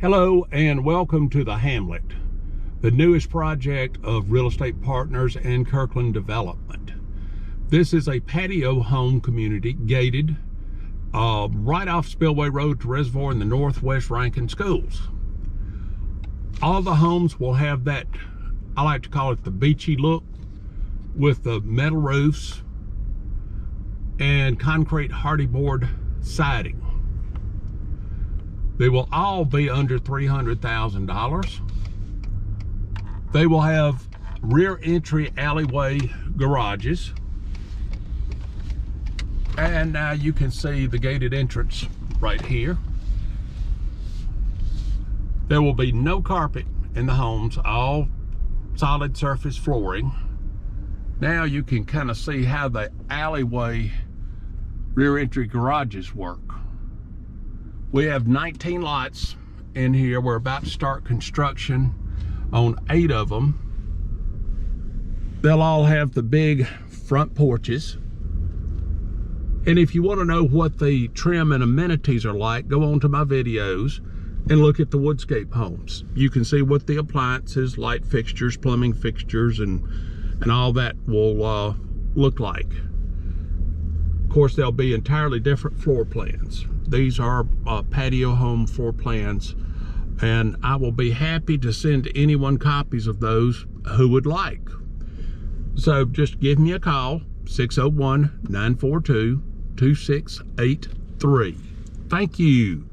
Hello and welcome to the Hamlet, the newest project of Real Estate Partners and Kirkland Development. This is a patio home community gated right off Spillway Road to Reservoir in the Northwest Rankin Schools. All the homes will have that, I like to call it the beachy look, with the metal roofs and concrete hardy board siding. They will all be under $300,000. They will have rear entry alleyway garages. And now you can see the gated entrance right here. There will be no carpet in the homes, all solid surface flooring. Now you can kind of see how the alleyway rear entry garages work. We have 19 lots in here. We're about to start construction on 8 of them. They'll all have the big front porches. And if you want to know what the trim and amenities are like, go on to my videos and look at the Woodscape homes. You can see what the appliances, light fixtures, plumbing fixtures, and all that will look like. Of course, they'll be entirely different floor plans. These are patio home floor plans, and I will be happy to send anyone copies of those who would like. So just give me a call, 601-942-2683. Thank you.